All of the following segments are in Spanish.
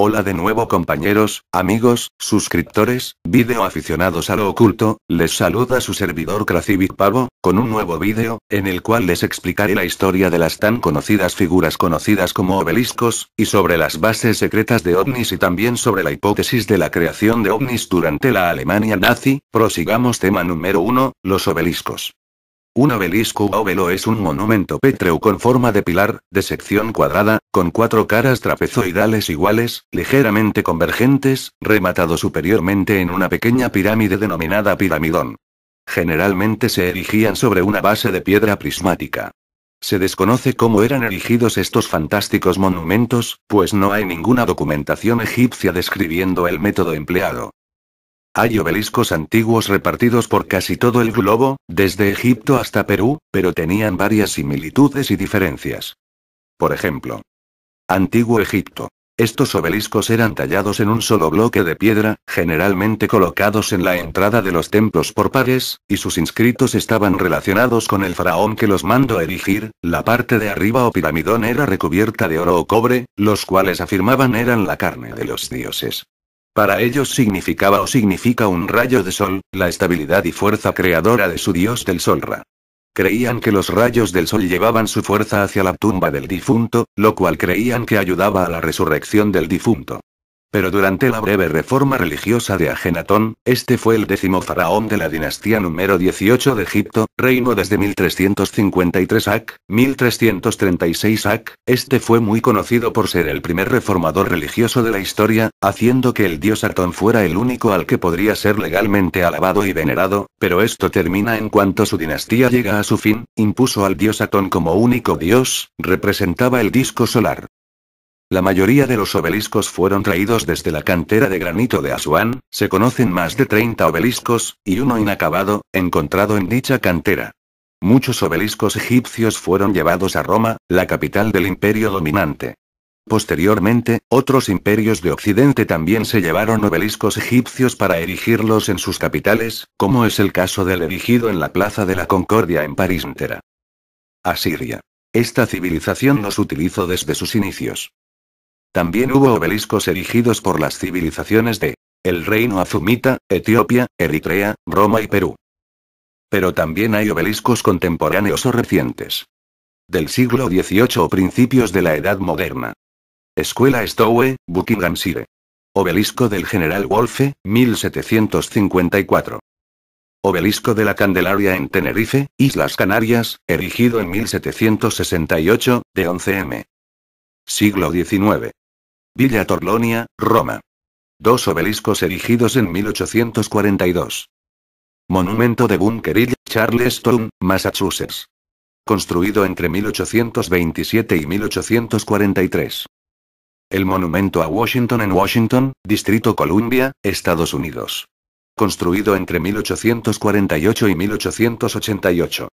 Hola de nuevo compañeros, amigos, suscriptores, video aficionados a lo oculto, les saluda su servidor Crazybit Pavo, con un nuevo vídeo, en el cual les explicaré la historia de las tan conocidas figuras conocidas como obeliscos, y sobre las bases secretas de ovnis y también sobre la hipótesis de la creación de ovnis durante la Alemania nazi. Prosigamos. Tema número 1, los obeliscos. Un obelisco u óbelo es un monumento pétreo con forma de pilar, de sección cuadrada, con 4 caras trapezoidales iguales, ligeramente convergentes, rematado superiormente en una pequeña pirámide denominada piramidón. Generalmente se erigían sobre una base de piedra prismática. Se desconoce cómo eran erigidos estos fantásticos monumentos, pues no hay ninguna documentación egipcia describiendo el método empleado. Hay obeliscos antiguos repartidos por casi todo el globo, desde Egipto hasta Perú, pero tenían varias similitudes y diferencias. Por ejemplo, Antiguo Egipto. Estos obeliscos eran tallados en un solo bloque de piedra, generalmente colocados en la entrada de los templos por pares, y sus inscritos estaban relacionados con el faraón que los mandó erigir. La parte de arriba o piramidón era recubierta de oro o cobre, los cuales afirmaban eran la carne de los dioses. Para ellos significaba o significa un rayo de sol, la estabilidad y fuerza creadora de su dios del sol Ra. Creían que los rayos del sol llevaban su fuerza hacia la tumba del difunto, lo cual creían que ayudaba a la resurrección del difunto. Pero durante la breve reforma religiosa de Ajenatón, este fue el 10º faraón de la dinastía número 18 de Egipto, reinó desde 1353 AC, 1336 AC, este fue muy conocido por ser el primer reformador religioso de la historia, haciendo que el dios Atón fuera el único al que podría ser legalmente alabado y venerado, pero esto termina en cuanto su dinastía llega a su fin, impuso al dios Atón como único dios, representaba el disco solar. La mayoría de los obeliscos fueron traídos desde la cantera de granito de Asuán, se conocen más de 30 obeliscos, y uno inacabado, encontrado en dicha cantera. Muchos obeliscos egipcios fueron llevados a Roma, la capital del imperio dominante. Posteriormente, otros imperios de Occidente también se llevaron obeliscos egipcios para erigirlos en sus capitales, como es el caso del erigido en la Plaza de la Concordia en París. Asiria. Esta civilización los utilizó desde sus inicios. También hubo obeliscos erigidos por las civilizaciones de el reino azumita, Etiopía, Eritrea, Roma y Perú. Pero también hay obeliscos contemporáneos o recientes. Del siglo XVIII o principios de la Edad Moderna. Escuela Stowe, Buckinghamshire. Obelisco del General Wolfe, 1754. Obelisco de la Candelaria en Tenerife, Islas Canarias, erigido en 1768, de 11 m. Siglo XIX. Villa Torlonia, Roma. 2 obeliscos erigidos en 1842. Monumento de Bunker Hill, Charlestown, Massachusetts. Construido entre 1827 y 1843. El monumento a Washington en Washington, Distrito Columbia, Estados Unidos. Construido entre 1848 y 1888.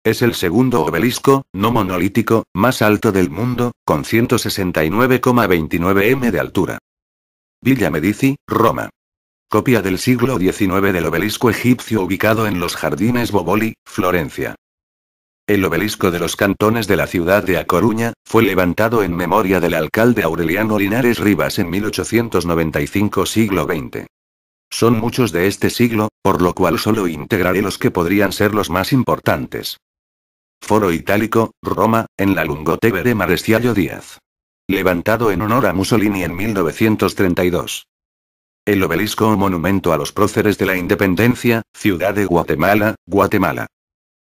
Es el segundo obelisco, no monolítico, más alto del mundo, con 169,29 m de altura. Villa Medici, Roma. Copia del siglo XIX del obelisco egipcio ubicado en los Jardines Boboli, Florencia. El obelisco de los cantones de la ciudad de A Coruña, fue levantado en memoria del alcalde Aureliano Linares Rivas en 1895 siglo XX. Son muchos de este siglo, por lo cual solo integraré los que podrían ser los más importantes. Foro Itálico, Roma, en la Lungotevere Maresciallo Díaz. Levantado en honor a Mussolini en 1932. El obelisco o monumento a los próceres de la independencia, Ciudad de Guatemala, Guatemala.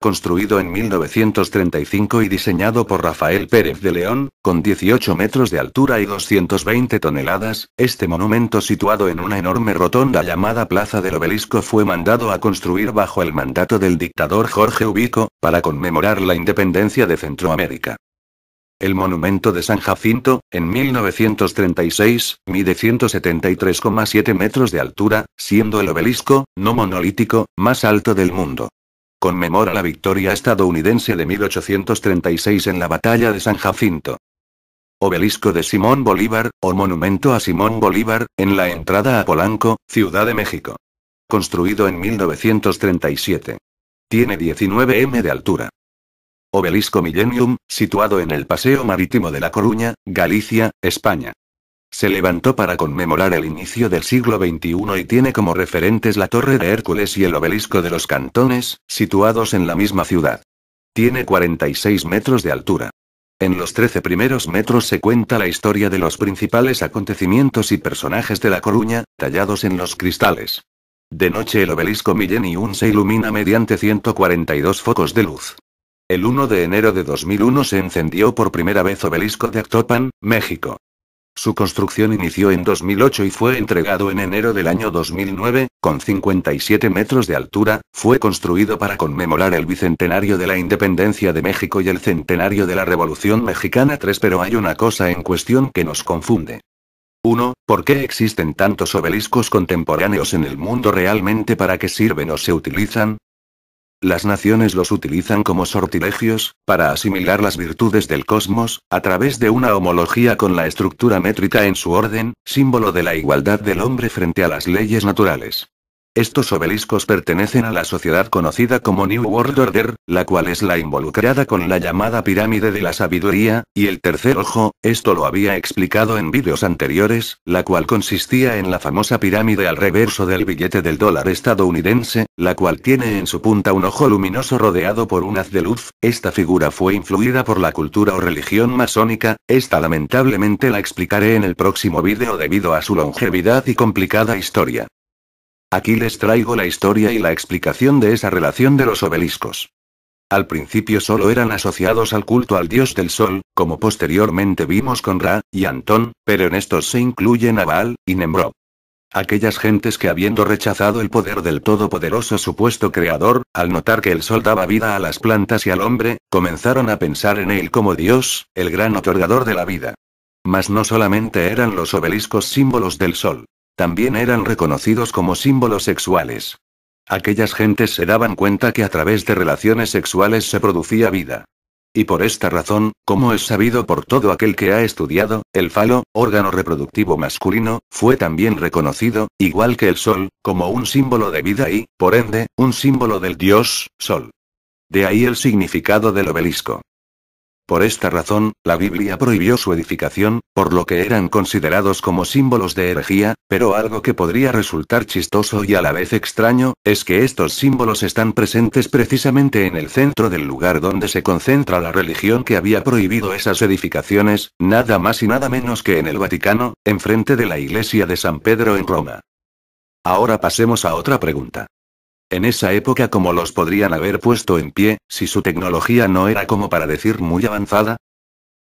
Construido en 1935 y diseñado por Rafael Pérez de León, con 18 metros de altura y 220 toneladas, este monumento situado en una enorme rotonda llamada Plaza del Obelisco fue mandado a construir bajo el mandato del dictador Jorge Ubico, para conmemorar la independencia de Centroamérica. El monumento de San Jacinto, en 1936, mide 173,7 metros de altura, siendo el obelisco, no monolítico, más alto del mundo. Conmemora la victoria estadounidense de 1836 en la Batalla de San Jacinto. Obelisco de Simón Bolívar, o monumento a Simón Bolívar, en la entrada a Polanco, Ciudad de México. Construido en 1937. Tiene 19 m de altura. Obelisco Millennium, situado en el Paseo Marítimo de La Coruña, Galicia, España. Se levantó para conmemorar el inicio del siglo XXI y tiene como referentes la Torre de Hércules y el Obelisco de los Cantones, situados en la misma ciudad. Tiene 46 metros de altura. En los 13 primeros metros se cuenta la historia de los principales acontecimientos y personajes de La Coruña, tallados en los cristales. De noche el obelisco Millennium se ilumina mediante 142 focos de luz. El 1 de enero de 2001 se encendió por primera vez Obelisco de Actopan, México. Su construcción inició en 2008 y fue entregado en enero del año 2009, con 57 metros de altura, fue construido para conmemorar el bicentenario de la independencia de México y el centenario de la Revolución Mexicana 3. Pero hay una cosa en cuestión que nos confunde. 1. ¿Por qué existen tantos obeliscos contemporáneos en el mundo? ¿Realmente para qué sirven o se utilizan? Las naciones los utilizan como sortilegios, para asimilar las virtudes del cosmos, a través de una homología con la estructura métrica en su orden, símbolo de la igualdad del hombre frente a las leyes naturales. Estos obeliscos pertenecen a la sociedad conocida como New World Order, la cual es la involucrada con la llamada pirámide de la sabiduría, y el tercer ojo, esto lo había explicado en vídeos anteriores, la cual consistía en la famosa pirámide al reverso del billete del dólar estadounidense, la cual tiene en su punta un ojo luminoso rodeado por un haz de luz. Esta figura fue influida por la cultura o religión masónica, esta lamentablemente la explicaré en el próximo vídeo debido a su longevidad y complicada historia. Aquí les traigo la historia y la explicación de esa relación de los obeliscos. Al principio solo eran asociados al culto al dios del sol, como posteriormente vimos con Ra y Antón, pero en estos se incluyen a Baal y Nemrod. Aquellas gentes que habiendo rechazado el poder del todopoderoso supuesto creador, al notar que el sol daba vida a las plantas y al hombre, comenzaron a pensar en él como Dios, el gran otorgador de la vida. Mas no solamente eran los obeliscos símbolos del sol. También eran reconocidos como símbolos sexuales. Aquellas gentes se daban cuenta que a través de relaciones sexuales se producía vida. Y por esta razón, como es sabido por todo aquel que ha estudiado, el falo, órgano reproductivo masculino, fue también reconocido, igual que el sol, como un símbolo de vida y, por ende, un símbolo del dios, sol. De ahí el significado del obelisco. Por esta razón, la Biblia prohibió su edificación, por lo que eran considerados como símbolos de herejía, pero algo que podría resultar chistoso y a la vez extraño, es que estos símbolos están presentes precisamente en el centro del lugar donde se concentra la religión que había prohibido esas edificaciones, nada más y nada menos que en el Vaticano, enfrente de la iglesia de San Pedro en Roma. Ahora pasemos a otra pregunta. En esa época, ¿cómo los podrían haber puesto en pie, si su tecnología no era como para decir muy avanzada?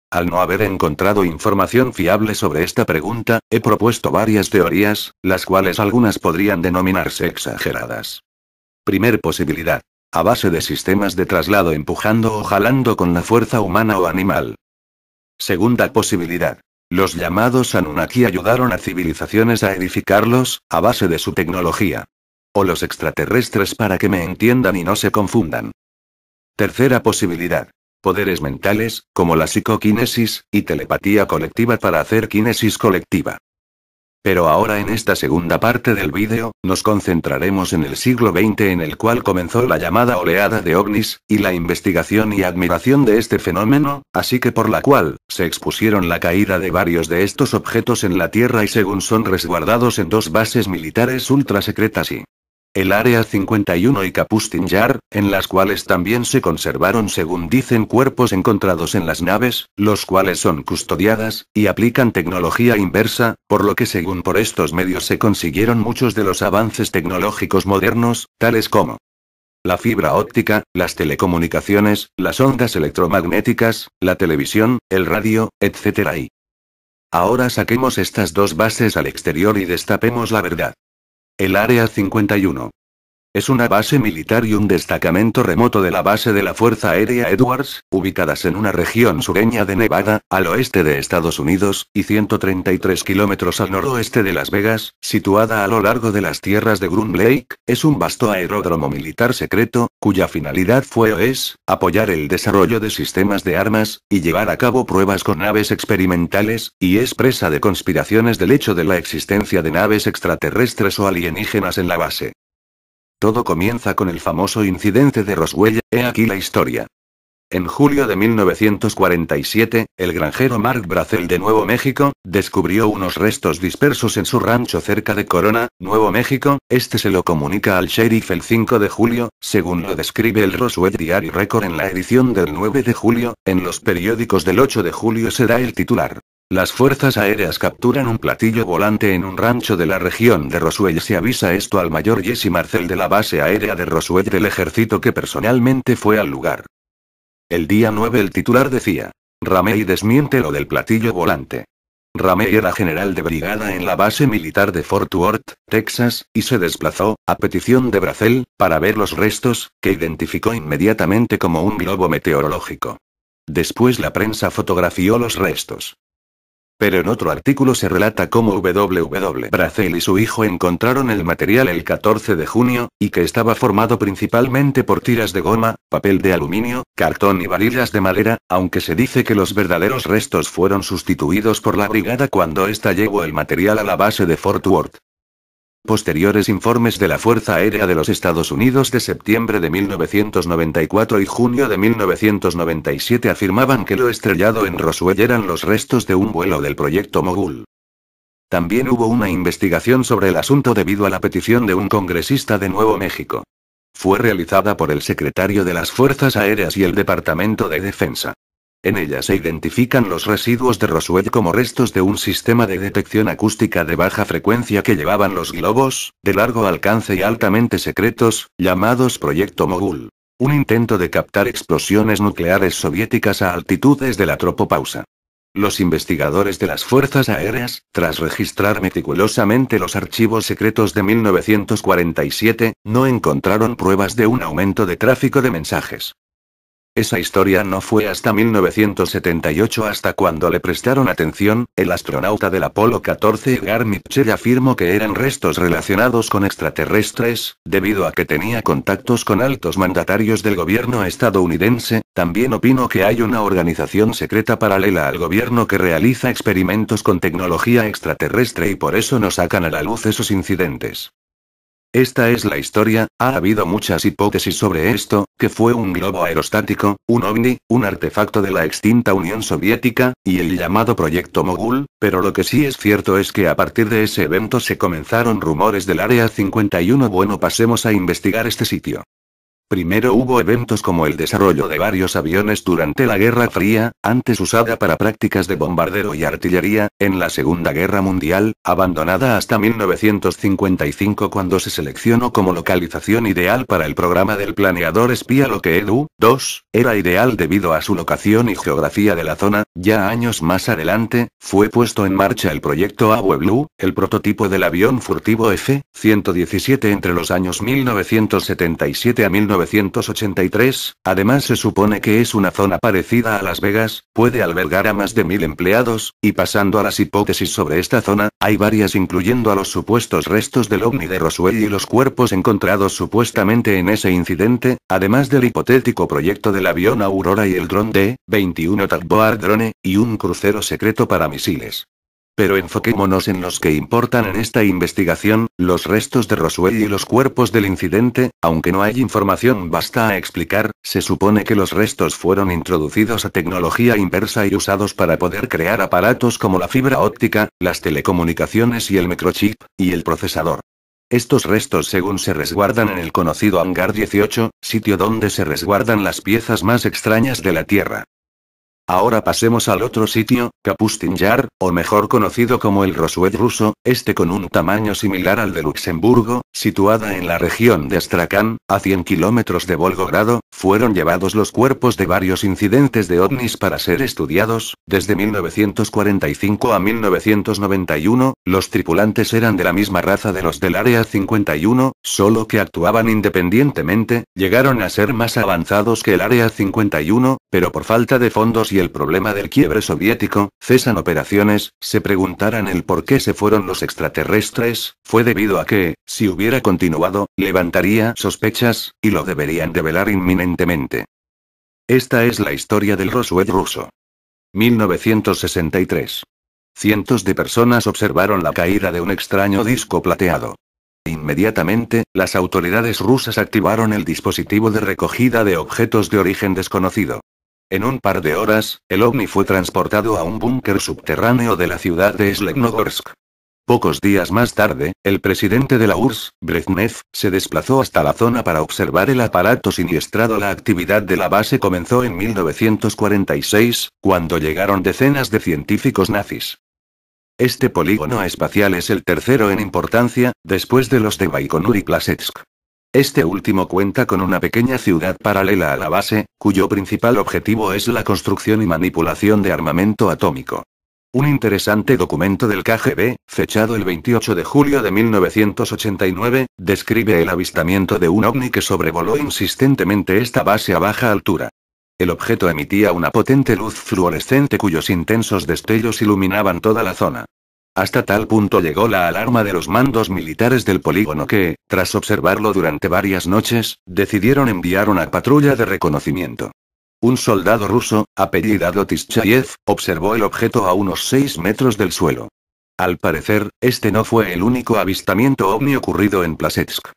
Al no haber encontrado información fiable sobre esta pregunta, he propuesto varias teorías, las cuales algunas podrían denominarse exageradas. Primer posibilidad. A base de sistemas de traslado empujando o jalando con la fuerza humana o animal. Segunda posibilidad. Los llamados Anunnaki ayudaron a civilizaciones a edificarlos, a base de su tecnología. O los extraterrestres, para que me entiendan y no se confundan. Tercera posibilidad. Poderes mentales, como la psicoquinesis, y telepatía colectiva para hacer quinesis colectiva. Pero ahora en esta segunda parte del vídeo, nos concentraremos en el siglo XX en el cual comenzó la llamada oleada de ovnis, y la investigación y admiración de este fenómeno, así que por la cual, se expusieron la caída de varios de estos objetos en la Tierra y según son resguardados en dos bases militares ultra secretas y el Área 51 y Kapustin Yar, en las cuales también se conservaron según dicen cuerpos encontrados en las naves, los cuales son custodiadas, y aplican tecnología inversa, por lo que según por estos medios se consiguieron muchos de los avances tecnológicos modernos, tales como la fibra óptica, las telecomunicaciones, las ondas electromagnéticas, la televisión, el radio, etc. Y ahora saquemos estas dos bases al exterior y destapemos la verdad. El Área 51. Es una base militar y un destacamento remoto de la base de la Fuerza Aérea Edwards, ubicadas en una región sureña de Nevada, al oeste de Estados Unidos, y 133 kilómetros al noroeste de Las Vegas, situada a lo largo de las tierras de Groom Lake, es un vasto aeródromo militar secreto, cuya finalidad fue o es, apoyar el desarrollo de sistemas de armas, y llevar a cabo pruebas con naves experimentales, y es presa de conspiraciones del hecho de la existencia de naves extraterrestres o alienígenas en la base. Todo comienza con el famoso incidente de Roswell, he aquí la historia. En julio de 1947, el granjero Mark Brazel de Nuevo México, descubrió unos restos dispersos en su rancho cerca de Corona, Nuevo México. Este se lo comunica al sheriff el 5 de julio, según lo describe el Roswell Diary Record en la edición del 9 de julio, en los periódicos del 8 de julio se da el titular. Las fuerzas aéreas capturan un platillo volante en un rancho de la región de Roswell. Se avisa esto al mayor Jesse Marcel de la base aérea de Roswell del ejército que personalmente fue al lugar. El día 9 el titular decía: Ramey desmiente lo del platillo volante. Ramey era general de brigada en la base militar de Fort Worth, Texas, y se desplazó, a petición de Brazel, para ver los restos, que identificó inmediatamente como un globo meteorológico. Después la prensa fotografió los restos. Pero en otro artículo se relata cómo Brazel y su hijo encontraron el material el 14 de junio, y que estaba formado principalmente por tiras de goma, papel de aluminio, cartón y varillas de madera, aunque se dice que los verdaderos restos fueron sustituidos por la brigada cuando ésta llevó el material a la base de Fort Worth. Posteriores informes de la Fuerza Aérea de los Estados Unidos de septiembre de 1994 y junio de 1997 afirmaban que lo estrellado en Roswell eran los restos de un vuelo del proyecto Mogul. También hubo una investigación sobre el asunto debido a la petición de un congresista de Nuevo México. Fue realizada por el secretario de las Fuerzas Aéreas y el Departamento de Defensa. En ella se identifican los residuos de Roswell como restos de un sistema de detección acústica de baja frecuencia que llevaban los globos, de largo alcance y altamente secretos, llamados Proyecto Mogul. Un intento de captar explosiones nucleares soviéticas a altitudes de la tropopausa. Los investigadores de las Fuerzas Aéreas, tras registrar meticulosamente los archivos secretos de 1947, no encontraron pruebas de un aumento de tráfico de mensajes. Esa historia no fue hasta 1978 hasta cuando le prestaron atención. El astronauta del Apolo 14 Edgar Mitchell afirmó que eran restos relacionados con extraterrestres, debido a que tenía contactos con altos mandatarios del gobierno estadounidense. También opinó que hay una organización secreta paralela al gobierno que realiza experimentos con tecnología extraterrestre y por eso no sacan a la luz esos incidentes. Esta es la historia. Ha habido muchas hipótesis sobre esto, que fue un globo aerostático, un ovni, un artefacto de la extinta Unión Soviética, y el llamado Proyecto Mogul, pero lo que sí es cierto es que a partir de ese evento se comenzaron rumores del Área 51. Bueno, pasemos a investigar este sitio. Primero hubo eventos como el desarrollo de varios aviones durante la Guerra Fría, antes usada para prácticas de bombardero y artillería, en la Segunda Guerra Mundial, abandonada hasta 1955 cuando se seleccionó como localización ideal para el programa del planeador espía Lockheed U-2, era ideal debido a su locación y geografía de la zona. Ya años más adelante, fue puesto en marcha el proyecto Avoe Blue, el prototipo del avión furtivo F-117 entre los años 1977 a 1983. Además se supone que es una zona parecida a Las Vegas, puede albergar a más de 1000 empleados, y pasando a las hipótesis sobre esta zona, hay varias incluyendo a los supuestos restos del ovni de Roswell y los cuerpos encontrados supuestamente en ese incidente, además del hipotético proyecto del avión Aurora y el dron D-21 Tugboat Drone, y un crucero secreto para misiles. Pero enfoquémonos en los que importan en esta investigación, los restos de Roswell y los cuerpos del incidente. Aunque no hay información basta a explicar, se supone que los restos fueron introducidos a tecnología inversa y usados para poder crear aparatos como la fibra óptica, las telecomunicaciones y el microchip, y el procesador. Estos restos según se resguardan en el conocido Hangar 18, sitio donde se resguardan las piezas más extrañas de la Tierra. Ahora pasemos al otro sitio, Kapustin Yar, o mejor conocido como el Roswell ruso, este con un tamaño similar al de Luxemburgo, situada en la región de Astrakán, a 100 kilómetros de Volgogrado. Fueron llevados los cuerpos de varios incidentes de ovnis para ser estudiados. Desde 1945 a 1991, los tripulantes eran de la misma raza de los del Área 51, solo que actuaban independientemente. Llegaron a ser más avanzados que el Área 51, pero por falta de fondos y el problema del quiebre soviético, cesan operaciones. Se preguntarán el por qué se fueron los extraterrestres. Fue debido a que, si hubiera continuado, levantaría sospechas, y lo deberían develar inminentemente. Esta es la historia del Roswell ruso. 1963. Cientos de personas observaron la caída de un extraño disco plateado. Inmediatamente, las autoridades rusas activaron el dispositivo de recogida de objetos de origen desconocido. En un par de horas, el ovni fue transportado a un búnker subterráneo de la ciudad de Slegnovsk. Pocos días más tarde, el presidente de la URSS, Brezhnev, se desplazó hasta la zona para observar el aparato siniestrado. La actividad de la base comenzó en 1946, cuando llegaron decenas de científicos nazis. Este polígono espacial es el tercero en importancia, después de los de Baikonur y Plasetsk. Este último cuenta con una pequeña ciudad paralela a la base, cuyo principal objetivo es la construcción y manipulación de armamento atómico. Un interesante documento del KGB, fechado el 28 de julio de 1989, describe el avistamiento de un ovni que sobrevoló insistentemente esta base a baja altura. El objeto emitía una potente luz fluorescente cuyos intensos destellos iluminaban toda la zona. Hasta tal punto llegó la alarma de los mandos militares del polígono que, tras observarlo durante varias noches, decidieron enviar una patrulla de reconocimiento. Un soldado ruso, apellidado Tischayev, observó el objeto a unos 6 metros del suelo. Al parecer, este no fue el único avistamiento ovni ocurrido en Plasetsk.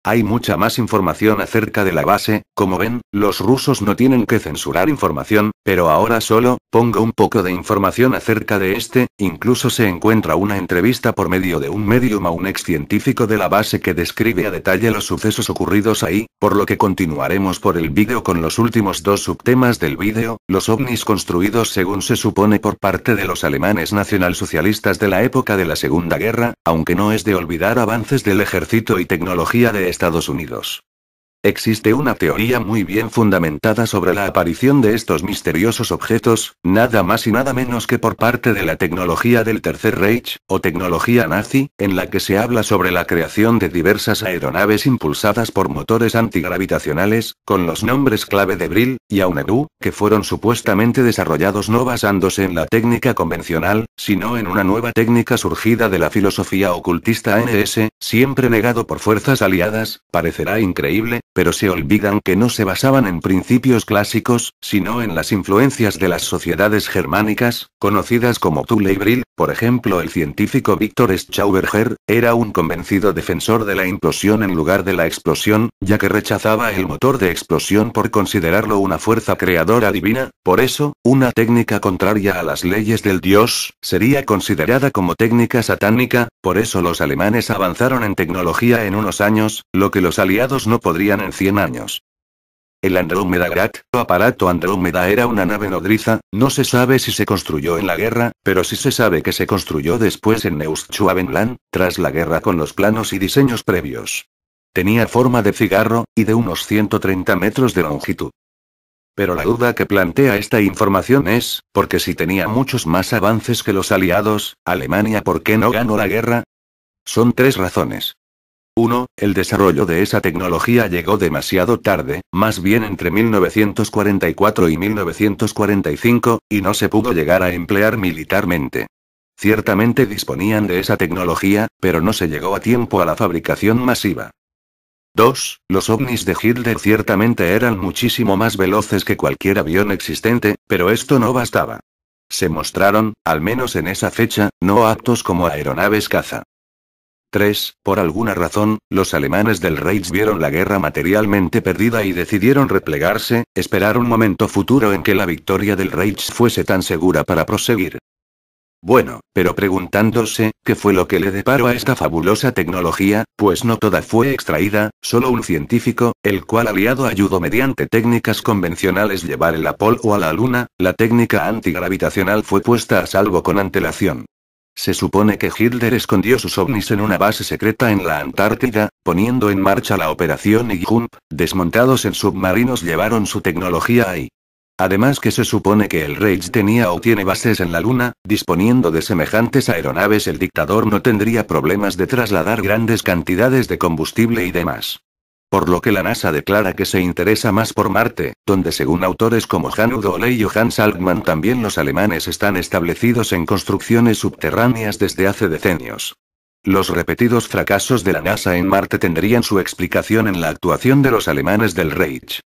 Hay mucha más información acerca de la base. Como ven, los rusos no tienen que censurar información, pero ahora solo pongo un poco de información acerca de este. Incluso se encuentra una entrevista por medio de un medium a un ex científico de la base que describe a detalle los sucesos ocurridos ahí, por lo que continuaremos por el vídeo con los últimos dos subtemas del vídeo: los ovnis construidos según se supone por parte de los alemanes nacionalsocialistas de la época de la Segunda Guerra, aunque no es de olvidar avances del ejército y tecnología de Estados Unidos. Existe una teoría muy bien fundamentada sobre la aparición de estos misteriosos objetos, nada más y nada menos que por parte de la tecnología del Tercer Reich, o tecnología nazi, en la que se habla sobre la creación de diversas aeronaves impulsadas por motores antigravitacionales, con los nombres clave de Brill y Auneru, que fueron supuestamente desarrollados no basándose en la técnica convencional, sino en una nueva técnica surgida de la filosofía ocultista NS, siempre negado por fuerzas aliadas. Parecerá increíble, pero se olvidan que no se basaban en principios clásicos, sino en las influencias de las sociedades germánicas, conocidas como Thule y Brill. Por ejemplo, el científico Victor Schauberger era un convencido defensor de la implosión en lugar de la explosión, ya que rechazaba el motor de explosión por considerarlo una fuerza creadora divina. Por eso, una técnica contraria a las leyes del dios sería considerada como técnica satánica. Por eso los alemanes avanzaron en tecnología en unos años, lo que los aliados no podrían en 100 años. El Andromeda Grat, o aparato Andrómeda, era una nave nodriza. No se sabe si se construyó en la guerra, pero sí se sabe que se construyó después en Neuschwabenland, tras la guerra, con los planos y diseños previos. Tenía forma de cigarro, y de unos 130 metros de longitud. Pero la duda que plantea esta información es, porque si tenía muchos más avances que los aliados, Alemania, ¿por qué no ganó la guerra? Son 3 razones. 1. El desarrollo de esa tecnología llegó demasiado tarde, más bien entre 1944 y 1945, y no se pudo llegar a emplear militarmente. Ciertamente disponían de esa tecnología, pero no se llegó a tiempo a la fabricación masiva. 2. Los ovnis de Hitler ciertamente eran muchísimo más veloces que cualquier avión existente, pero esto no bastaba. Se mostraron, al menos en esa fecha, no aptos como aeronaves caza. 3. Por alguna razón, los alemanes del Reich vieron la guerra materialmente perdida y decidieron replegarse, esperar un momento futuro en que la victoria del Reich fuese tan segura para proseguir. Bueno, pero preguntándose, ¿qué fue lo que le deparó a esta fabulosa tecnología? Pues no toda fue extraída, solo un científico, el cual aliado ayudó mediante técnicas convencionales llevar el Apolo a la Luna. La técnica antigravitacional fue puesta a salvo con antelación. Se supone que Hitler escondió sus ovnis en una base secreta en la Antártida, poniendo en marcha la operación Jump. Desmontados en submarinos llevaron su tecnología ahí. Además que se supone que el Reich tenía o tiene bases en la Luna. Disponiendo de semejantes aeronaves, el dictador no tendría problemas de trasladar grandes cantidades de combustible y demás. Por lo que la NASA declara que se interesa más por Marte, donde según autores como Hannu Dole y Johann Salkman también los alemanes están establecidos en construcciones subterráneas desde hace decenios. Los repetidos fracasos de la NASA en Marte tendrían su explicación en la actuación de los alemanes del Reich.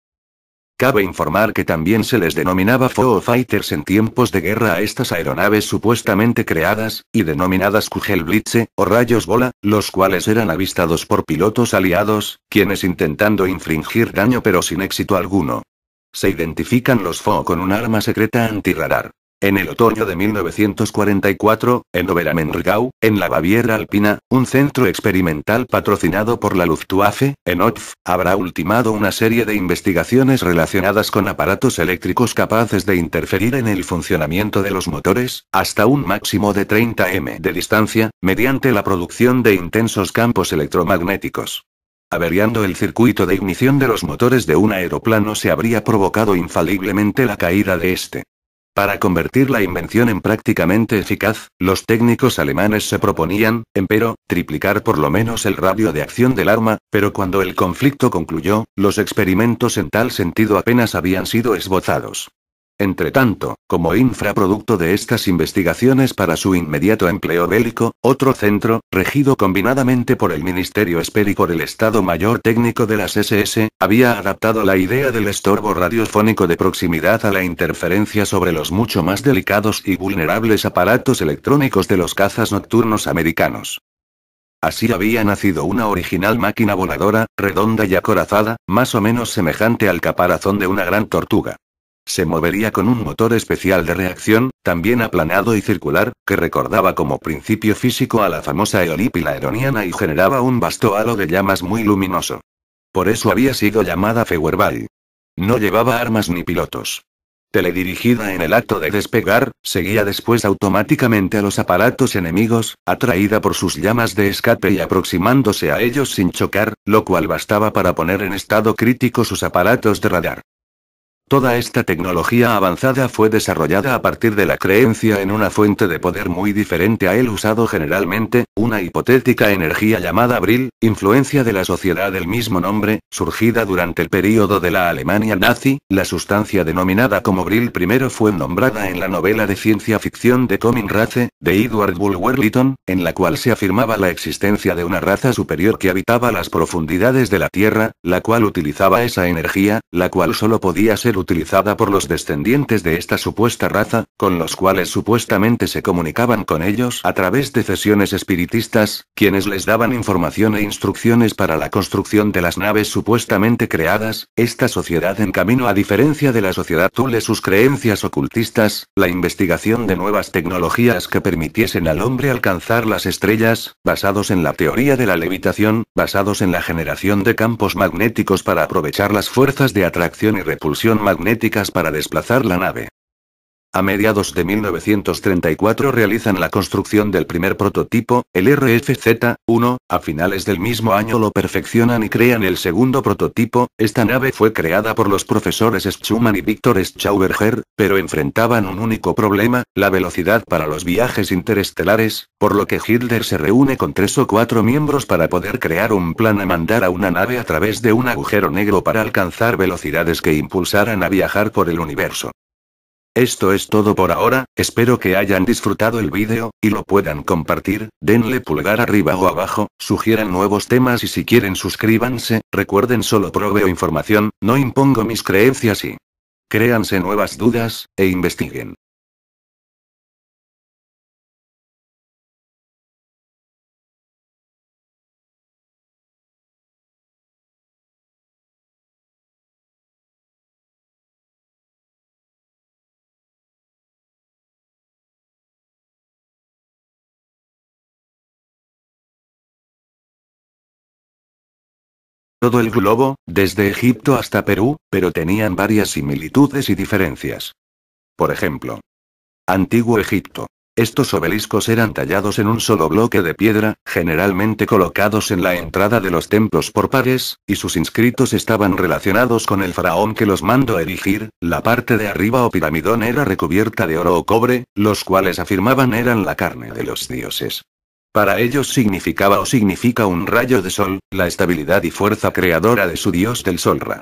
Cabe informar que también se les denominaba Foo Fighters en tiempos de guerra a estas aeronaves supuestamente creadas, y denominadas Kugelblitze, o rayos bola, los cuales eran avistados por pilotos aliados, quienes intentando infringir daño pero sin éxito alguno. Se identifican los FO con un arma secreta antirradar. En el otoño de 1944, en Oberamenrgau, en la Baviera alpina, un centro experimental patrocinado por la Luftwaffe, en Opf, habrá ultimado una serie de investigaciones relacionadas con aparatos eléctricos capaces de interferir en el funcionamiento de los motores, hasta un máximo de 30 m de distancia, mediante la producción de intensos campos electromagnéticos. Averiando el circuito de ignición de los motores de un aeroplano se habría provocado infaliblemente la caída de este. Para convertir la invención en prácticamente eficaz, los técnicos alemanes se proponían, empero, triplicar por lo menos el radio de acción del arma, pero cuando el conflicto concluyó, los experimentos en tal sentido apenas habían sido esbozados. Entretanto, como infraproducto de estas investigaciones para su inmediato empleo bélico, otro centro, regido combinadamente por el Ministerio Esper y por el Estado Mayor Técnico de las SS, había adaptado la idea del estorbo radiofónico de proximidad a la interferencia sobre los mucho más delicados y vulnerables aparatos electrónicos de los cazas nocturnos americanos. Así había nacido una original máquina voladora, redonda y acorazada, más o menos semejante al caparazón de una gran tortuga. Se movería con un motor especial de reacción, también aplanado y circular, que recordaba como principio físico a la famosa eolípila heroniana y generaba un vasto halo de llamas muy luminoso. Por eso había sido llamada Feuerball. No llevaba armas ni pilotos. Teledirigida en el acto de despegar, seguía después automáticamente a los aparatos enemigos, atraída por sus llamas de escape y aproximándose a ellos sin chocar, lo cual bastaba para poner en estado crítico sus aparatos de radar. Toda esta tecnología avanzada fue desarrollada a partir de la creencia en una fuente de poder muy diferente a él usado generalmente, una hipotética energía llamada Brill, influencia de la sociedad del mismo nombre, surgida durante el período de la Alemania nazi. La sustancia denominada como Brill primero fue nombrada en la novela de ciencia ficción de Coming Race, de Edward Bulwer Lytton, en la cual se afirmaba la existencia de una raza superior que habitaba las profundidades de la Tierra, la cual utilizaba esa energía, la cual solo podía ser utilizada por los descendientes de esta supuesta raza, con los cuales supuestamente se comunicaban con ellos a través de sesiones espiritistas, quienes les daban información e instrucciones para la construcción de las naves supuestamente creadas. Esta sociedad encaminó, a diferencia de la sociedad Thule, sus creencias ocultistas, la investigación de nuevas tecnologías que permitiesen al hombre alcanzar las estrellas, basados en la teoría de la levitación, basados en la generación de campos magnéticos para aprovechar las fuerzas de atracción y repulsión magnéticas para desplazar la nave. A mediados de 1934 realizan la construcción del primer prototipo, el RFZ-1, a finales del mismo año lo perfeccionan y crean el segundo prototipo. Esta nave fue creada por los profesores Schumann y Victor Schauberger, pero enfrentaban un único problema, la velocidad para los viajes interestelares, por lo que Hitler se reúne con 3 o 4 miembros para poder crear un plan a mandar a una nave a través de un agujero negro para alcanzar velocidades que impulsaran a viajar por el universo. Esto es todo por ahora, espero que hayan disfrutado el vídeo, y lo puedan compartir, denle pulgar arriba o abajo, sugieran nuevos temas y si quieren suscríbanse. Recuerden, solo proveo información, no impongo mis creencias y créanse nuevas dudas, e investiguen. Todo el globo, desde Egipto hasta Perú, pero tenían varias similitudes y diferencias. Por ejemplo, Antiguo Egipto. Estos obeliscos eran tallados en un solo bloque de piedra, generalmente colocados en la entrada de los templos por pares, y sus inscritos estaban relacionados con el faraón que los mandó erigir. La parte de arriba o piramidón era recubierta de oro o cobre, los cuales afirmaban eran la carne de los dioses. Para ellos significaba o significa un rayo de sol, la estabilidad y fuerza creadora de su dios del sol Ra.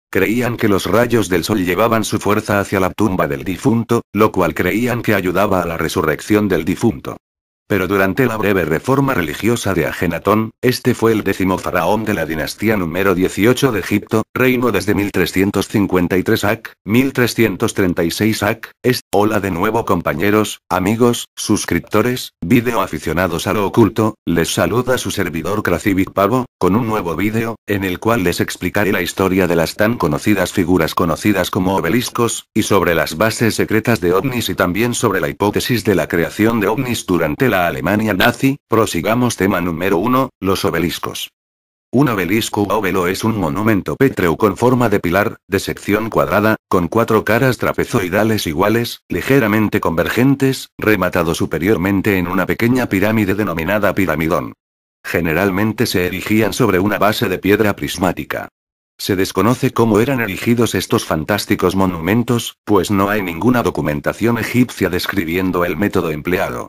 Creían que los rayos del sol llevaban su fuerza hacia la tumba del difunto, lo cual creían que ayudaba a la resurrección del difunto. Pero durante la breve reforma religiosa de Ajenatón, este fue el 10º faraón de la dinastía número 18 de Egipto, reino desde 1353 AC, 1336 AC. Hola de nuevo compañeros, amigos, suscriptores, video aficionados a lo oculto, les saluda su servidor Crazibic Pavo, con un nuevo video, en el cual les explicaré la historia de las tan conocidas figuras conocidas como obeliscos, y sobre las bases secretas de ovnis y también sobre la hipótesis de la creación de ovnis durante la Alemania nazi. Prosigamos. Tema número 1, los obeliscos. Un obelisco u óvelo es un monumento pétreo con forma de pilar, de sección cuadrada, con 4 caras trapezoidales iguales, ligeramente convergentes, rematado superiormente en una pequeña pirámide denominada piramidón. Generalmente se erigían sobre una base de piedra prismática. Se desconoce cómo eran erigidos estos fantásticos monumentos, pues no hay ninguna documentación egipcia describiendo el método empleado.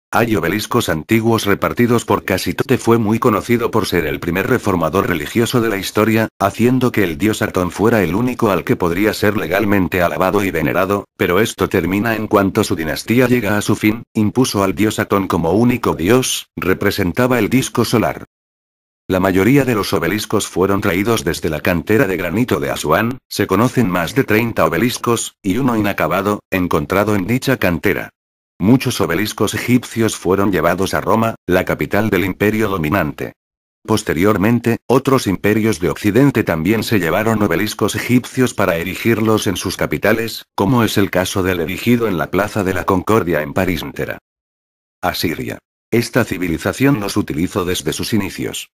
Hay obeliscos antiguos repartidos por casi todo. Fue muy conocido por ser el primer reformador religioso de la historia, haciendo que el dios Atón fuera el único al que podría ser legalmente alabado y venerado, pero esto termina en cuanto su dinastía llega a su fin. Impuso al dios Atón como único dios, representaba el disco solar. La mayoría de los obeliscos fueron traídos desde la cantera de granito de Asuán, se conocen más de 30 obeliscos, y uno inacabado, encontrado en dicha cantera. Muchos obeliscos egipcios fueron llevados a Roma, la capital del imperio dominante. Posteriormente, otros imperios de Occidente también se llevaron obeliscos egipcios para erigirlos en sus capitales, como es el caso del erigido en la Plaza de la Concordia en París. Asiria. Esta civilización los utilizó desde sus inicios.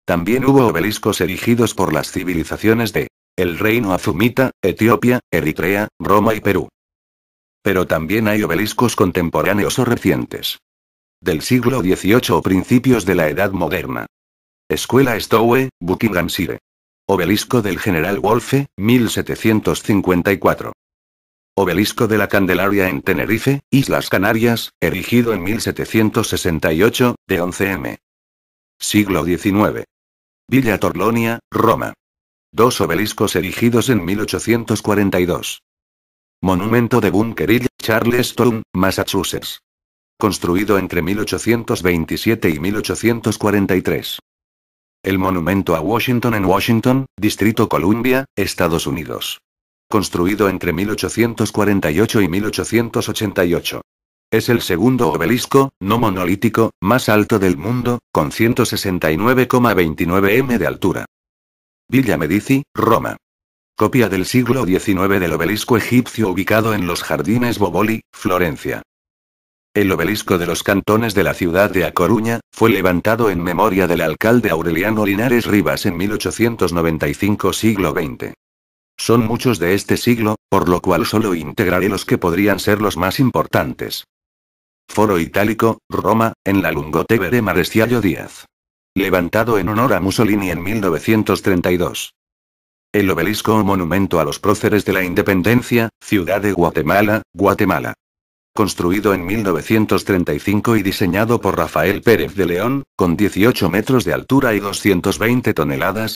También hubo obeliscos erigidos por las civilizaciones de el reino azumita, Etiopía, Eritrea, Roma y Perú. Pero también hay obeliscos contemporáneos o recientes. Del siglo XVIII o principios de la Edad Moderna. Escuela Stowe, Buckinghamshire. Obelisco del General Wolfe, 1754. Obelisco de la Candelaria en Tenerife, Islas Canarias, erigido en 1768, de 11 m. Siglo XIX. Villa Torlonia, Roma. 2 obeliscos erigidos en 1842. Monumento de Bunker Hill, Charlestown, Massachusetts. Construido entre 1827 y 1843. El monumento a Washington en Washington, Distrito Columbia, Estados Unidos. Construido entre 1848 y 1888. Es el segundo obelisco, no monolítico, más alto del mundo, con 169,29 m de altura. Villa Medici, Roma. Copia del siglo XIX del obelisco egipcio ubicado en los Jardines Boboli, Florencia. El obelisco de los cantones de la ciudad de A Coruña, fue levantado en memoria del alcalde Aureliano Linares Rivas en 1895 siglo XX. Son muchos de este siglo, por lo cual solo integraré los que podrían ser los más importantes. Foro Itálico, Roma, en la Lungotevere Maresciallo Díaz. Levantado en honor a Mussolini en 1932. El obelisco o monumento a los próceres de la independencia, Ciudad de Guatemala, Guatemala. Construido en 1935 y diseñado por Rafael Pérez de León, con 18 metros de altura y 220 toneladas,